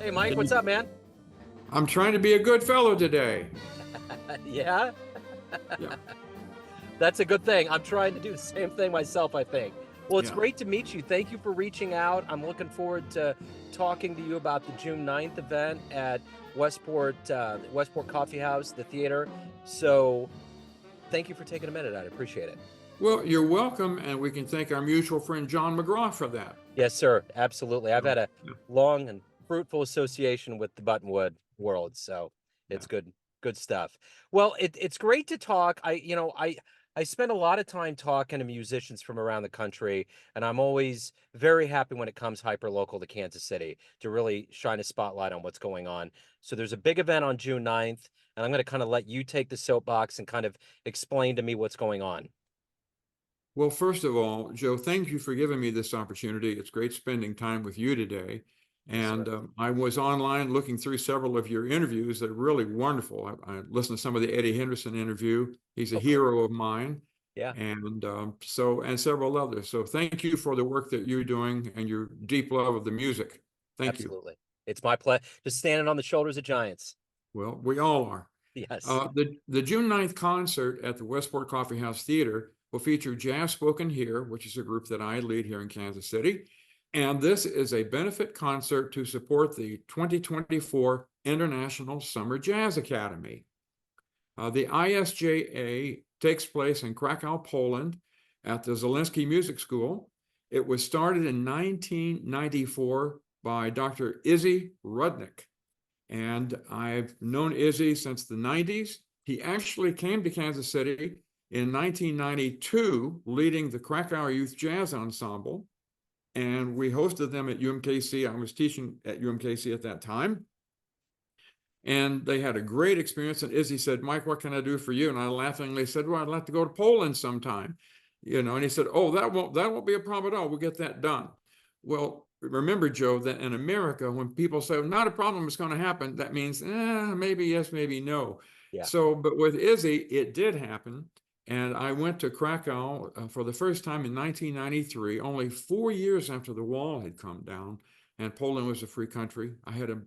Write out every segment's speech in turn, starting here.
Hey, Mike, Can what's you, up, man? I'm trying to be a good fellow today. Yeah, Yeah, that's a good thing. I'm trying to do the same thing myself, I think. Well, it's yeah. great to meet you. Thank you for reaching out. I'm looking forward to talking to you about the June 9th event at Westport Coffee House, the theater. So thank you for taking a minute. I appreciate it. Well, you're welcome, and we can thank our mutual friend John McGraw for that. Yes, sir. Absolutely. I've So, had a yeah, long and fruitful association with the Buttonwood world, so yeah. it's good stuff. Well, it's great to talk. I spend a lot of time talking to musicians from around the country, and I'm always very happy when it comes hyper local to Kansas City to really shine a spotlight on what's going on. So there's a big event on June 9th, and I'm going to kind of let you take the soapbox and kind of explain to me what's going on. Well, first of all, Joe, thank you for giving me this opportunity. It's great spending time with you today. Yes, And sir. I was online looking through several of your interviews that are really wonderful. I listened to some of the Eddie Henderson interview. He's a Oh, cool. hero of mine. Yeah. And several others. So thank you for the work that you're doing and your deep love of the music. Thank you. Absolutely. It's my pleasure. Just standing on the shoulders of giants. Well, we all are. Yes. The June 9th concert at the Westport Coffee House Theater will feature Jazz Spoken Here, which is a group that I lead here in Kansas City. And this is a benefit concert to support the 2024 International Summer Jazz Academy. The ISJA takes place in Krakow, Poland, at the Zelensky Music School. It was started in 1994 by Dr. Izzy Rudnick. And I've known Izzy since the 90s. He actually came to Kansas City in 1992, leading the Krakow Youth Jazz Ensemble. And we hosted them at UMKC. I was teaching at UMKC at that time. And they had a great experience. And Izzy said, Mike, what can I do for you? And I laughingly said, well, I'd like to go to Poland sometime. And he said, oh, that won't be a problem at all. We'll get that done. Well, remember, Joe, that in America, when people say, not a problem, it's going to happen, that means maybe yes, maybe no. Yeah. So, but with Izzy, it did happen. And I went to Krakow for the first time in 1993, only 4 years after the wall had come down and Poland was a free country. I had a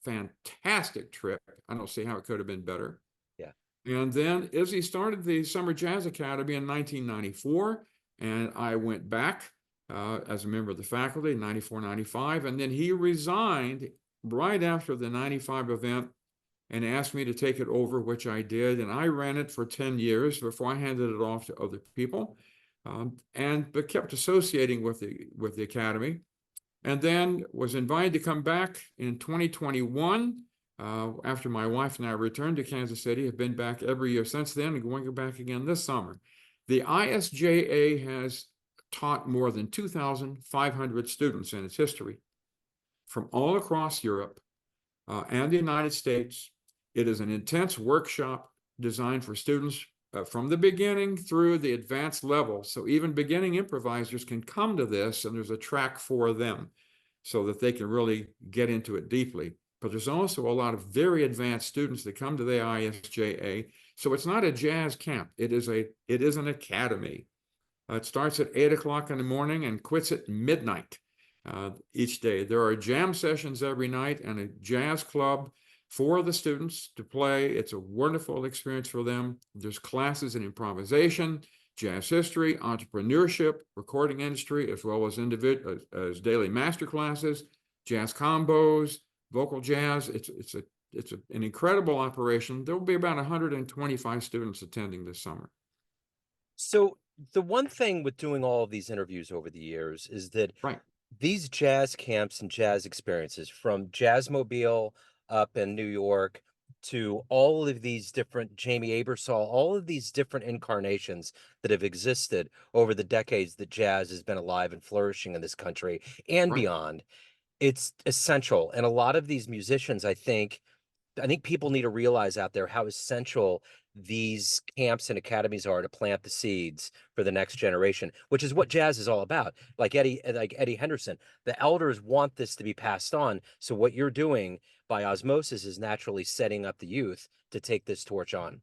fantastic trip. I don't see how it could have been better. Yeah. And then Izzy started the Summer Jazz Academy in 1994, and I went back as a member of the faculty in 94, 95, and then he resigned right after the 95 event and asked me to take it over, which I did, and I ran it for 10 years before I handed it off to other people, but kept associating with the academy. And then was invited to come back in 2021 after my wife and I returned to Kansas City. Have been back every year since then and going back again this summer. The ISJA has taught more than 2,500 students in its history from all across Europe and the United States. It is an intense workshop designed for students from the beginning through the advanced level. So even beginning improvisers can come to this, and there's a track for them so that they can really get into it deeply. But there's also a lot of very advanced students that come to the ISJA. So it's not a jazz camp. It is an academy. It starts at 8 o'clock in the morning and quits at midnight each day. There are jam sessions every night and a jazz club for the students to play. It's a wonderful experience for them. There's classes in improvisation, jazz history, entrepreneurship, recording industry, as well as as daily master classes, jazz combos, vocal jazz. It's an incredible operation. There will be about 125 students attending this summer. So the one thing with doing all of these interviews over the years is that Right. these jazz camps and jazz experiences from Jazzmobile up in New York to all of these different Jamie Abersol, all of these different incarnations that have existed over the decades that jazz has been alive and flourishing in this country and Right. beyond. It's essential. And a lot of these musicians, I think people need to realize out there how essential these camps and academies are to plant the seeds for the next generation, which is what jazz is all about. Like Eddie Henderson, the elders want this to be passed on. So what you're doing by osmosis is naturally setting up the youth to take this torch on.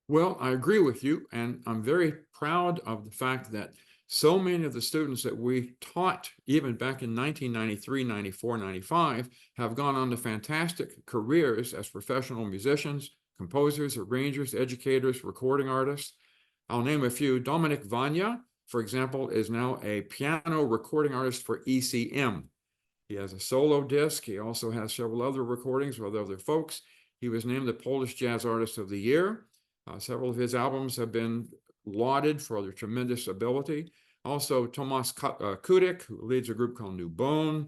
Well, I agree with you, and I'm very proud of the fact that So many of the students that we taught even back in 1993, 94, 95 have gone on to fantastic careers as professional musicians, composers, arrangers, educators, recording artists. I'll name a few. Dominic Vanya, for example, is now a piano recording artist for ECM. He has a solo disc. He also has several other recordings with other folks. He was named the Polish Jazz Artist of the Year. Several of his albums have been lauded for their tremendous ability. Also, Tomasz Kudik, who leads a group called New Bone.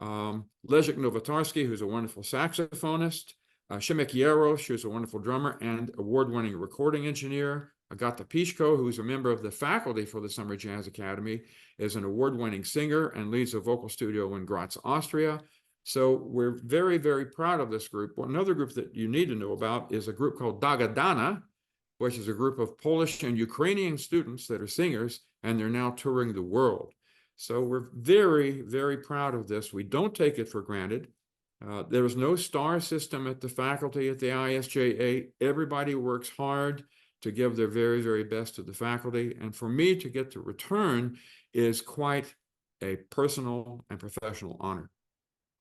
Leszek Nowatarski, who's a wonderful saxophonist. Szymek Jarosz, who's a wonderful drummer and award-winning recording engineer. Agata Piszko, who's a member of the faculty for the Summer Jazz Academy, is an award-winning singer and leads a vocal studio in Graz, Austria. So we're very, very proud of this group. Another group that you need to know about is a group called Dagadana, which is a group of Polish and Ukrainian students that are singers, and they're now touring the world. So we're very, very proud of this. We don't take it for granted. There is no star system at the faculty at the ISJA. Everybody works hard to give their very, very best to the faculty. And for me to get the return is quite a personal and professional honor.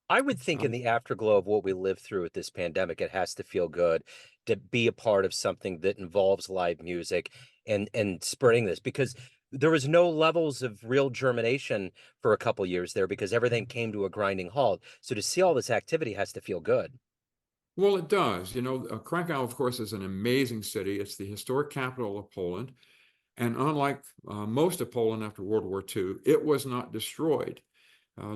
I would think in the afterglow of what we lived through with this pandemic, it has to feel good to be a part of something that involves live music and spreading this, because there was no levels of real germination for a couple years there because everything came to a grinding halt. So to see all this activity has to feel good. Well, it does. You know, Krakow, of course, is an amazing city. It's the historic capital of Poland. And unlike most of Poland after World War II, it was not destroyed.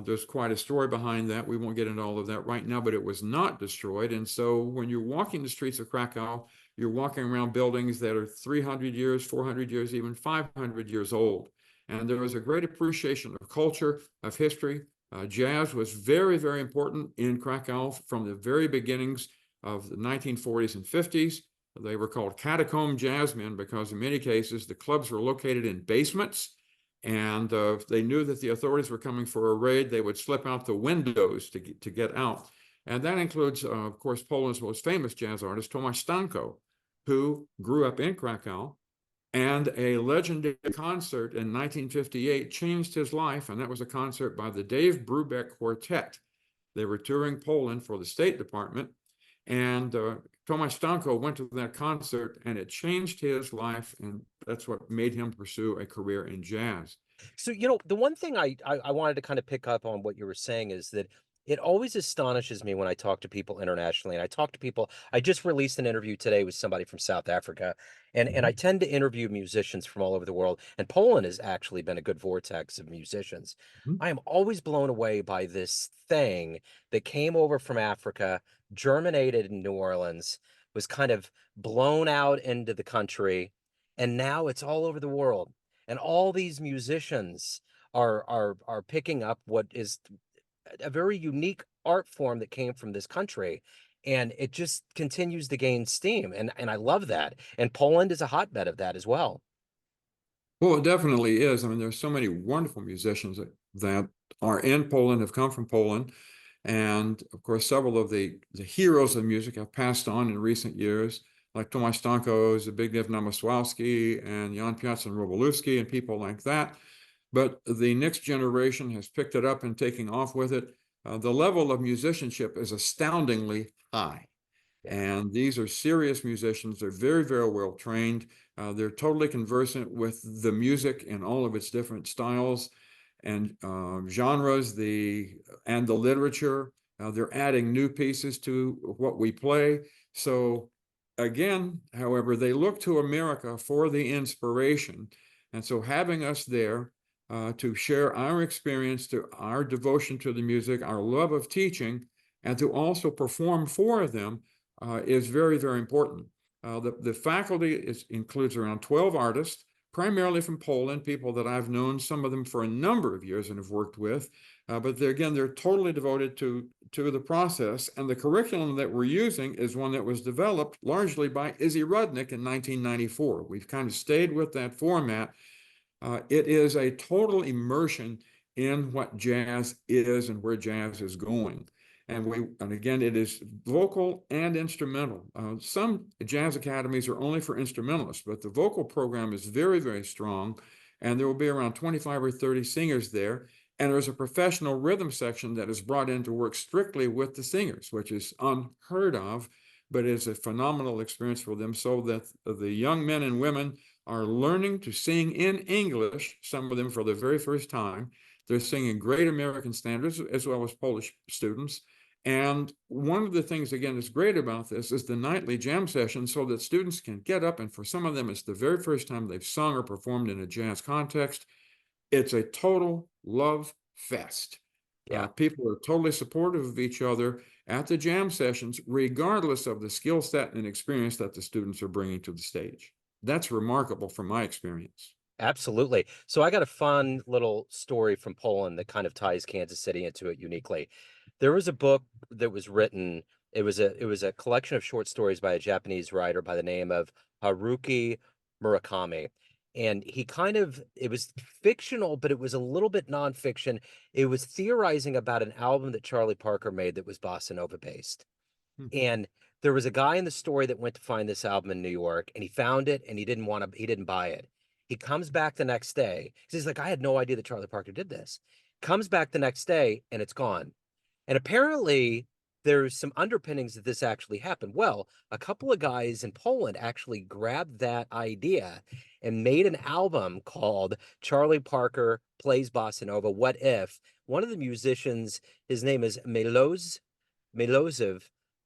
There's quite a story behind that. We won't get into all of that right now, but it was not destroyed. And so when you're walking the streets of Krakow, you're walking around buildings that are 300 years, 400 years, even 500 years old. And there was a great appreciation of culture, of history. Jazz was very, very important in Krakow from the very beginnings of the 1940s and 50s. They were called catacomb jazzmen because in many cases the clubs were located in basements, and if they knew that the authorities were coming for a raid, they would slip out the windows to get out. And that includes, of course, Poland's most famous jazz artist, Tomasz Stanko, who grew up in Krakow, and a legendary concert in 1958 changed his life, and that was a concert by the Dave Brubeck Quartet. They were touring Poland for the State Department, and Tomasz Stanko went to that concert, and it changed his life, and that's what made him pursue a career in jazz. So, the one thing I wanted to kind of pick up on what you were saying is that it always astonishes me when I talk to people internationally. And I talk to people, I just released an interview today with somebody from South Africa, and I tend to interview musicians from all over the world. And Poland has actually been a good vortex of musicians. Mhm. I am always blown away by this thing that came over from Africa, germinated in New Orleans, was kind of blown out into the country, and now it's all over the world, and all these musicians are picking up what is a very unique art form that came from this country, and it just continues to gain steam, and I love that, and Poland is a hotbed of that as well. Well, it definitely is. I mean, there's so many wonderful musicians that are in Poland, have come from Poland. And of course, several of the heroes of music have passed on in recent years, like Tomasz Stanko, Zbigniew Namosławski, and Jan Piotr Robolewski, and people like that. But the next generation has picked it up and taking off with it. The level of musicianship is astoundingly high. Yeah. And these are serious musicians. They're very, very well trained. They're totally conversant with the music in all of its different styles and genres, and the literature. They're adding new pieces to what we play. So again, however, they look to America for the inspiration. And so having us there to share our experience, to our devotion to the music, our love of teaching, and to also perform for them is very, very important. The faculty includes around 12 artists, primarily from Poland, people that I've known, some of them for a number of years and have worked with. But they're totally devoted to the process. And the curriculum that we're using is one that was developed largely by Izzy Rudnick in 1994. We've kind of stayed with that format. It is a total immersion in what jazz is and where jazz is going. And again, it is vocal and instrumental. Some jazz academies are only for instrumentalists, but the vocal program is very, very strong. and there will be around 25 or 30 singers there. And there's a professional rhythm section that is brought in to work strictly with the singers, which is unheard of, but is a phenomenal experience for them, so that the young men and women are learning to sing in English, some of them for the very first time. They're singing great American standards as well as Polish students. And one of the things, again, that's great about this is the nightly jam session, so that students can get up, and for some of them, it's the very first time they've sung or performed in a jazz context. It's a total love fest. Yeah. People are totally supportive of each other at the jam sessions, regardless of the skill set and experience that the students are bringing to the stage. That's remarkable from my experience. Absolutely. So I got a fun little story from Poland that kind of ties Kansas City into it uniquely. There was a book that was written. It was a collection of short stories by a Japanese writer by the name of Haruki Murakami. And he kind of, it was fictional, but it was a little bit nonfiction. It was theorizing about an album that Charlie Parker made that was bossa nova based. Hmm. And there was a guy in the story that went to find this album in New York, and he found it, and he didn't buy it. He comes back the next day. He's like, I had no idea that Charlie Parker did this. Comes back the next day, and it's gone. And apparently, there's some underpinnings that this actually happened. Well, a couple of guys in Poland actually grabbed that idea and made an album called Charlie Parker Plays Bossa Nova. What if? One of the musicians, his name is Milosev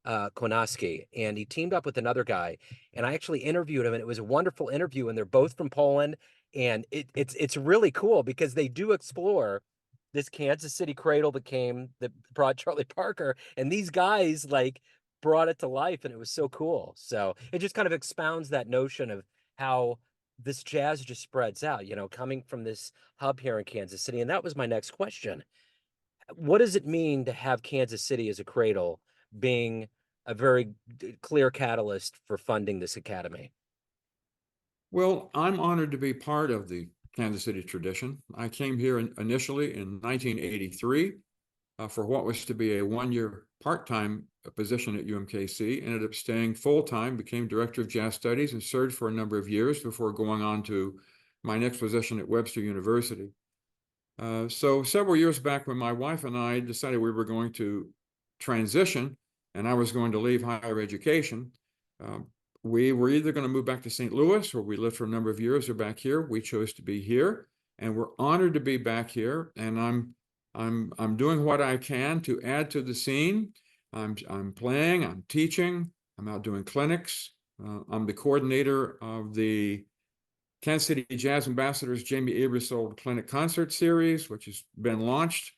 Konaski, and he teamed up with another guy. And I actually interviewed him, and it was a wonderful interview. And they're both from Poland, and it's really cool because they do explore this Kansas City cradle that brought Charlie Parker, and these guys like brought it to life, and it was so cool. So it just kind of expounds that notion of how this jazz just spreads out, coming from this hub here in Kansas City. And that was my next question. What does it mean to have Kansas City as a cradle being a very clear catalyst for funding this academy? Well, I'm honored to be part of the Kansas City tradition. I came here initially in 1983 for what was to be a one-year part-time position at UMKC, ended up staying full-time, became director of jazz studies, and served for a number of years before going on to my next position at Webster University. So several years back, when my wife and I decided we were going to transition and I was going to leave higher education, we were either going to move back to St. Louis, where we lived for a number of years, or back here. We chose to be here, and we're honored to be back here. And I'm doing what I can to add to the scene. I'm playing, I'm teaching, I'm out doing clinics. I'm the coordinator of the Kansas City Jazz Ambassadors Jamie Aebersold Clinic Concert Series, which has been launched.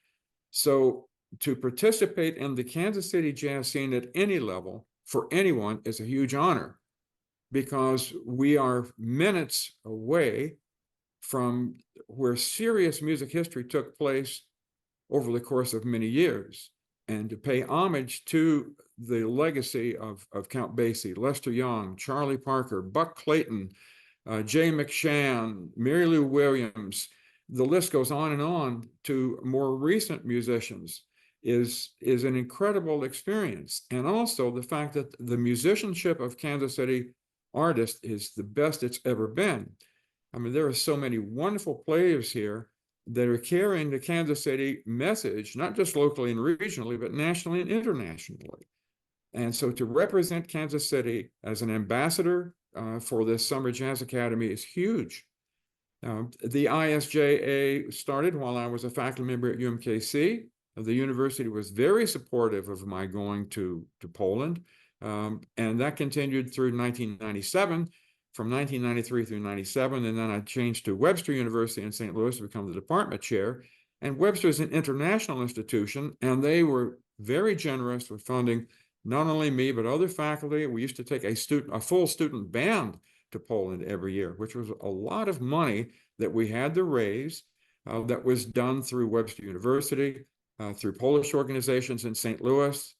So to participate in the Kansas City jazz scene at any level for anyone is a huge honor, because we are minutes away from where serious music history took place over the course of many years. And to pay homage to the legacy of Count Basie, Lester Young, Charlie Parker, Buck Clayton, Jay McShann, Mary Lou Williams, the list goes on to more recent musicians, is an incredible experience. And also the fact that the musicianship of Kansas City artists is the best it's ever been. I mean, there are so many wonderful players here that are carrying the Kansas City message, not just locally and regionally, but nationally and internationally. And so to represent Kansas City as an ambassador for this Summer Jazz Academy is huge. The ISJA started while I was a faculty member at UMKC. The university was very supportive of my going to Poland, and that continued through 1997, from 1993 through 97, and then I changed to Webster University in St. Louis to become the department chair. And Webster is an international institution, and they were very generous with funding not only me, but other faculty. We used to take a full student band to Poland every year, which was a lot of money that we had to raise. That was done through Webster University, through Polish organizations in St. Louis,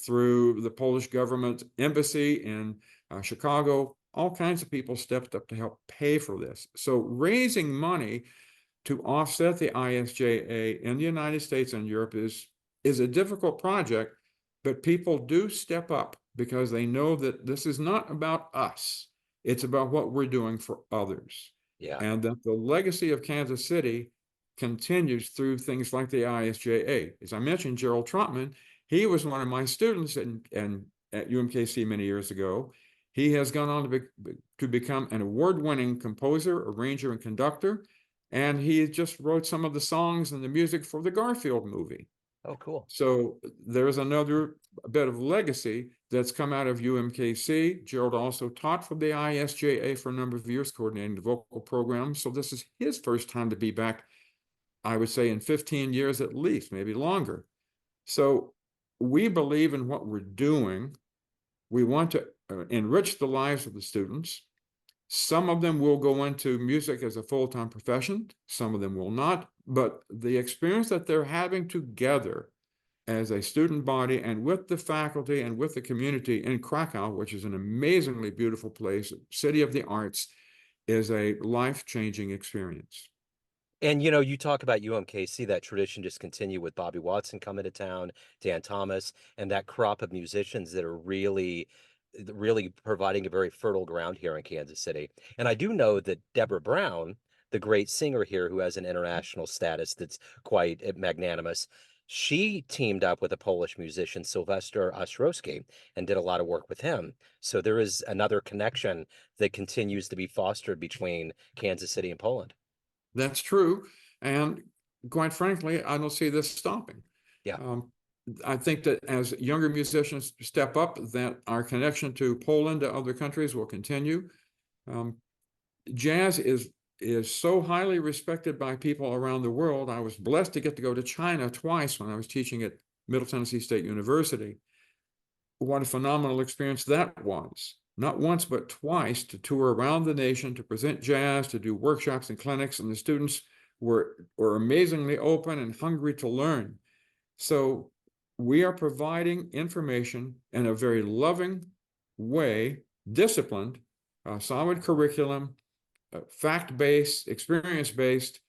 through the Polish government embassy in Chicago. All kinds of people stepped up to help pay for this. So raising money to offset the ISJA in the United States and Europe is a difficult project, but people do step up because they know that this is not about us. It's about what we're doing for others. Yeah. and that the legacy of Kansas City continues through things like the ISJA. As I mentioned, Gerald Trotman, he was one of my students at UMKC many years ago. He has gone on to become an award-winning composer, arranger, and conductor, and he just wrote some of the songs and the music for the Garfield movie. Oh, cool. So there's another bit of legacy that's come out of UMKC. Gerald also taught for the ISJA for a number of years, coordinating the vocal program. So this is his first time to be back, I would say, in 15 years at least, maybe longer. So we believe in what we're doing. We want to enrich the lives of the students. Some of them will go into music as a full-time profession. Some of them will not. But the experience that they're having together as a student body and with the faculty and with the community in Krakow, which is an amazingly beautiful place, city of the arts, is a life-changing experience. And you talk about UMKC, that tradition just continued with Bobby Watson coming to town, Dan Thomas, and that crop of musicians that are really providing a very fertile ground here in Kansas City. And I do know that Deborah Brown, the great singer here who has an international status that's quite magnanimous, she teamed up with a Polish musician, Sylwester Ostrowski, and did a lot of work with him. So there is another connection that continues to be fostered between Kansas City and Poland. That's true. And quite frankly, I don't see this stopping. Yeah. I think that as younger musicians step up, that our connection to Poland, to other countries, will continue. Jazz is so highly respected by people around the world. I was blessed to get to go to China twice when I was teaching at Middle Tennessee State University. What a phenomenal experience that was. Not once, but twice, to tour around the nation, to present jazz, to do workshops and clinics, and the students were amazingly open and hungry to learn. So we are providing information in a very loving way, disciplined, solid curriculum, fact-based, experience-based,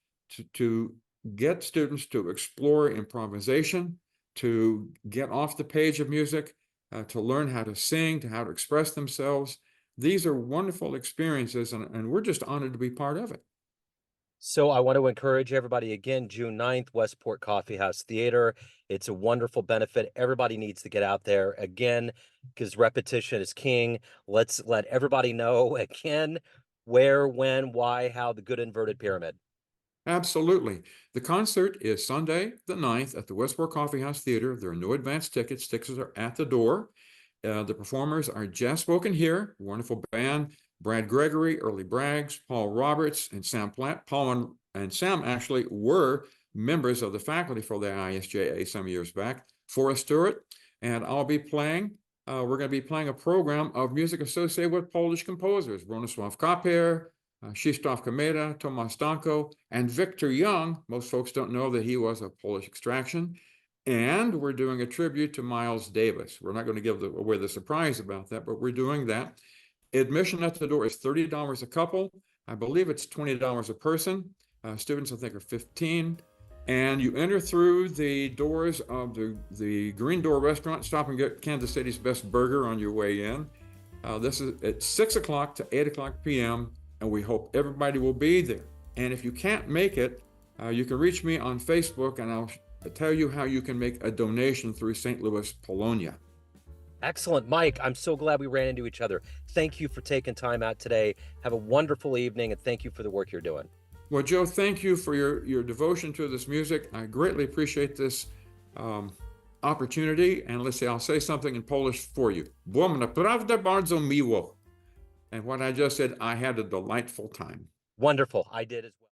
to get students to explore improvisation, to get off the page of music, to learn how to sing, to how to express themselves. These are wonderful experiences, and we're just honored to be part of it. So I want to encourage everybody again, June 9th, Westport Coffee House Theater. It's a wonderful benefit. Everybody needs to get out there again because repetition is king. Let's let everybody know again where, when, why, how, the good inverted pyramid. Absolutely. The concert is Sunday, the 9th, at the Westport Coffee House Theater. There are no advance tickets. Tickets are at the door. The performers are Jazz Spoken Here, wonderful band, Brad Gregory, Early Braggs, Paul Roberts, and Sam Platt. Paul and Sam actually were members of the faculty for the ISJA some years back. Forrest Stewart, and I'll be playing. We're going to be playing a program of music associated with Polish composers, Bronisław Kapier, Krzysztof Komeda, Tomasz Danko, and Victor Young. Most folks don't know that he was of Polish extraction. And we're doing a tribute to Miles Davis. We're not going to give away the surprise about that, but we're doing that. Admission at the door is $30 a couple. I believe it's $20 a person. Students, I think, are 15. And you enter through the doors of the Green Door restaurant. Stop and get Kansas City's best burger on your way in. This is at 6 o'clock to 8 o'clock p.m., and we hope everybody will be there. And if you can't make it, you can reach me on Facebook, and I'll tell you how you can make a donation through St. Louis Polonia. Excellent, Mike. I'm so glad we ran into each other. Thank you for taking time out today. Have a wonderful evening, and thank you for the work you're doing. Well, Joe, thank you for your devotion to this music. I greatly appreciate this opportunity. And let's say, I'll say something in Polish for you. Było naprawdę bardzo miło. And what I just said, I had a delightful time. Wonderful. I did as well.